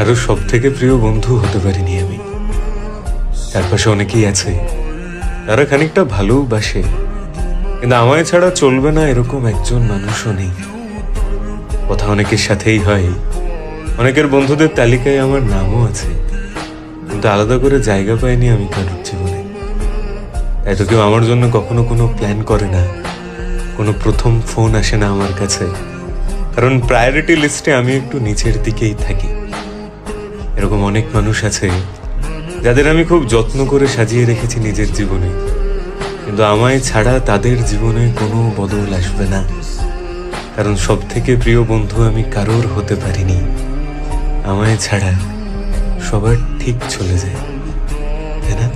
আরো সব থেকে প্রিয় বন্ধু হতে পারিনি আমি। চারপাশে অনেকেই আছে, তারা খানিকটা ভালোবাসে, কিন্তু আমায় ছাড়া চলবে না এরকম একজন মানুষও নেই। কথা অনেকের সাথেই হয়, অনেকের বন্ধুদের তালিকায় আমার নামও আছে, কিন্তু আলাদা করে জায়গা পাইনি আমি কারোর জীবনে। তাই তো কেউ আমার জন্য কখনো কোনো প্ল্যান করে না, কোনো প্রথম ফোন আসে না আমার কাছে, কারণ প্রায়োরিটি লিস্টে আমি একটু নিচের দিকেই থাকি। এরকম অনেক মানুষ আছে যাদের আমি খুব যত্ন করে সাজিয়ে রেখেছি নিজের জীবনে, কিন্তু আমায় ছাড়া তাদের জীবনে কোনো বদল আসবে না, কারণ সব থেকে প্রিয় বন্ধু আমি কারোর হতে পারিনি। আমায় ছাড়া সবার ঠিক চলে যায়, তাই না?